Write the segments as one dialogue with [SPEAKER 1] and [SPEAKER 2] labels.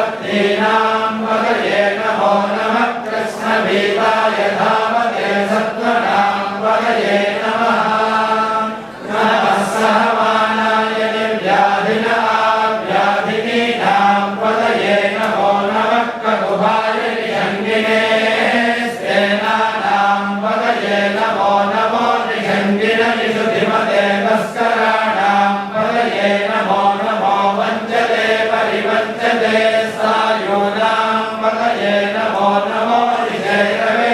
[SPEAKER 1] भक्तीनां पतये नमो नमः कृष्णवीताय धामते सत्त्वनां पतये नमः नमः सहमानाय निर्व्याधिनां पतये नमो नमः ककुभाय निषङ्गिने सेनानां पतये नमो नमो निषङ्गिन निषुधिमते तस्कराणां पतये नमो नमो वञ्चते परिवञ्चते सायूनां पतये नमो नमो निषेरवे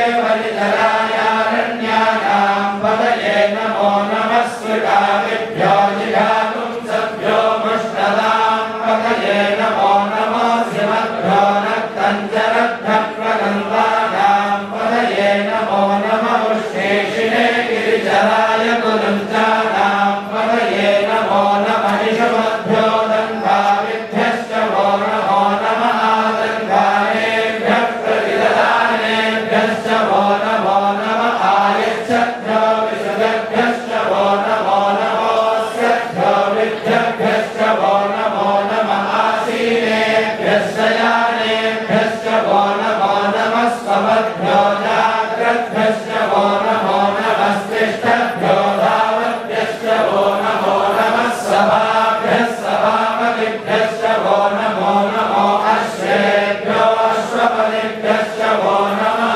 [SPEAKER 1] परिधरायारण्यानां पतये नमो नमः स्विकादिभ्यो जिघातुं सभ्यो मुष्टदां पतये नमो नमो शिवभ्यो नक्तञ्जरभ्यप्रगन्धानां पतये नमो नमः उष्णेशिने गिरिजराय गुरुञ्जानां पतये नमो नमः निषमभ्यो दन्ताविभ्यश्च वो नमो नमः आदन्तानेभ्यः प्रतिददानेभ्यश्च वो नमो नमः आयच्छद्भ्यो विशुद्धभ्यश्च वो नमो नमोऽस्यभ्यो विद्यभ्यश्च वो नमो नमः आसीनेभ्यश्च यानेभ्यश्च वो नमो नमः स्वपद्भ्यो जाग्रद्भ्यश्च वो नमो नमः स्तिष्ठभ्यो धावद्भ्यश्च वो नमो नमः सभाभ्यः सभापतिभ्यश्च वो नमो नमो अश्वेभ्यो अश्वपतिभ्यश्च वो नमः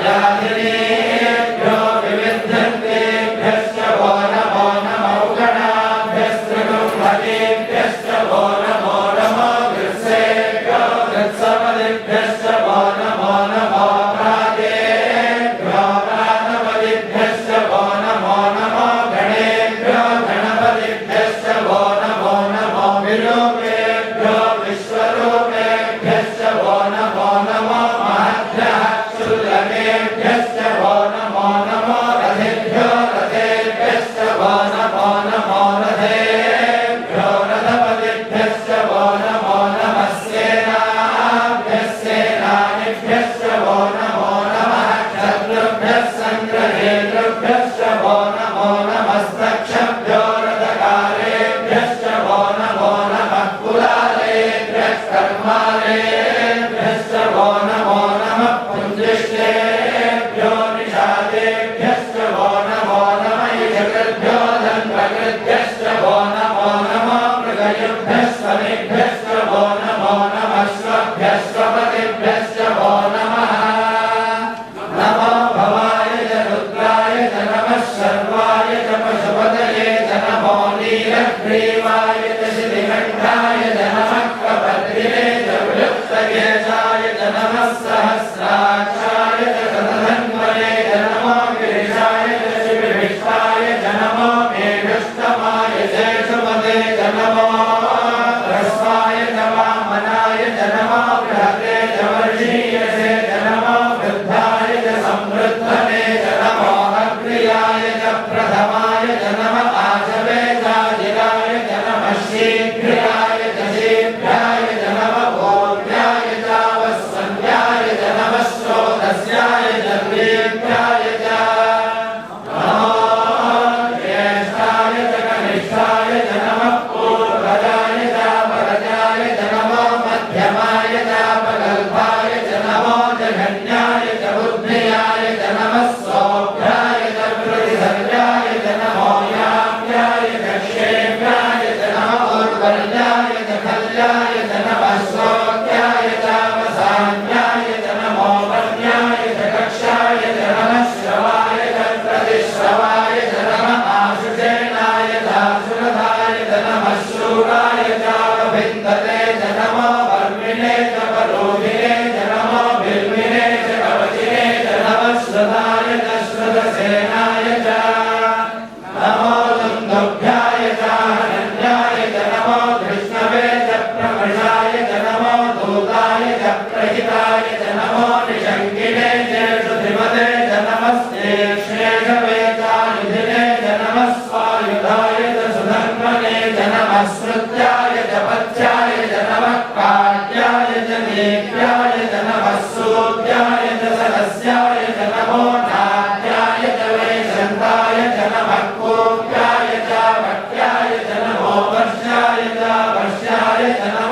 [SPEAKER 1] व्याधिनेभ्यो विविद्धन्तेभ्यश्च वो नमो नमो गणाभ्यस्त्रिगुम्भकेभ्यश्च वो नमो नमो गृत्सेभ्यो गृत्सपतिभ्यश्च वो नमो नमो प्रातेभ्यो प्रातपतिभ्यश्च वो नमो नमो गणेभ्यो गणपतिभ्यश्च वो नमो नमो विरूपेभ्यो विश्वरूपेभ्यश्च वो नमो नमो महद्भ्यः क्षुल्लकेभ्यश्च वो नमो नमो रथेभ्यो रथेभ्यश्च वो नमो नमो रथेभ्यो रथपतिभ्यश्च वो नमो नमः सेनाभ्यः सेनानिभ्यश्च वो नमो नमः शत्रुभ्यः सङ्ग्रहेतृभ्यश्च वो नमो नमस्तक्षभ्यो रथकारेभ्यश्च वो नमो नमः कुलालेभ्यः कर्मालेभ्यश्च वो नमो नमः पुञ्जिष्टेभ्यो निषादेभ्यश्च वो नमो नमः यजकृभ्यो धन्वकृभ्यश्च वो नमो नमः मृगयुभ्यः स्वनिभ्यश्च वो नमो नमः स्वभ्यः वो नमः नमो भवाय च रुद्राय च नमः शर्वाय च पशुपतये च नमो नीलग्रीवाय च श्रीकण्ठाय च नमः कपद्रिणे च विलुप्तकेशाय च नमः सहस्राक्षाय च शतधन्वने च नमो गिरिशाय च शिविविष्टाय च नमो मेघस्तमाय च सुमते च नमो ह्रस्वाय च वामनाय च नमो बृहते च वर्षीयसे च नमो वृद्धाय च संवृद्धने च नमो अग्र्याय च प्रथमाय च नमः आशवे चाजिराय च नमः शीघ्राय च शीघ्राय च नमः भोग्याय चावस्सन्ध्याय च नमः श्रोतस्याय च दीर्घाय च नमो ज्येष्ठाय च कनिष्ठाय च नमः पूर्वजाय चापरजाय च नमो मध्यमाय चापगल्भाय च नमो जघन्याय च बुद्ध्याय च नमः सौभ्याय च प्रतिसर्याय च नमो याम्याय च क्षेम्याय च नमः उर्वर्याय च खल्याय च नमः श्रोत्याय चावसान्याय च नमो वर्ण्याय च कक्षाय च नमः श्रवाय च प्रतिश्रवाय च नमः आशुषेणाय चाशुरथाय च नमः शूराय चावभिन्दते च नमो वर्मिणे च परोधिने च नमो भिर्मिने च कवचिने च नमः श्रुताय च श्रुतसेनाय च नमो दुन्दुभ्याय च हनन्याय च नमो धृष्णवे च प्रमृषाय च नमो दूताय च प्रहिताय च नमो निषङ्गिने च श्रुतिमते च नमस्ते शेषवे चानिधिने च नमः स्वायुधाय च सुधन्वने च नमः श्रुत्याय च पथ्याय च नमः काट्याय च देव्याय च नमः सूर्याय च सरस्याय च नमो नाट्याय च वैशन्ताय च नमः कोप्याय च भट्याय च नमो वर्षाय च नमः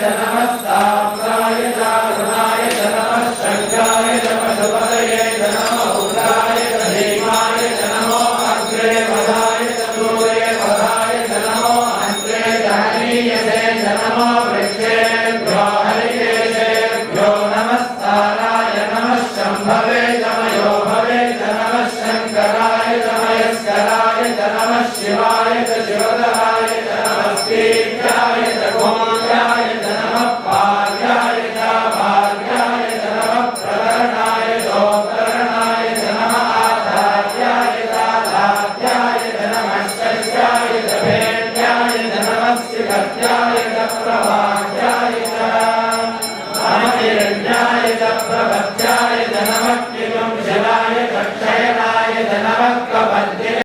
[SPEAKER 1] च नमः साम्राय च अरुणाय च नमः शङ्काय च पशुपतये च नमः उग्राय च भीमाय च नमो अग्रे पदाय च दूरे पदाय च नमो अन्त्रे च हनीयसे च नमो वृक्षेभ्यो हरिकेशेभ्यो नमस्ताराय नमः शम्भवे च मयो भवे च नमः शङ्कराय च मयस्कराय च नमः शिवाय च शिवतराय च नमः कीर्त्याय च गोप्याय च नमः पार्याय च भार्याय च नमः प्रकरणाय चोत्तरणाय च नमः आधार्याय च आधार्याय च नमः शस्याय च भेद्याय च नमः शिखत्याय च प्रभात्याय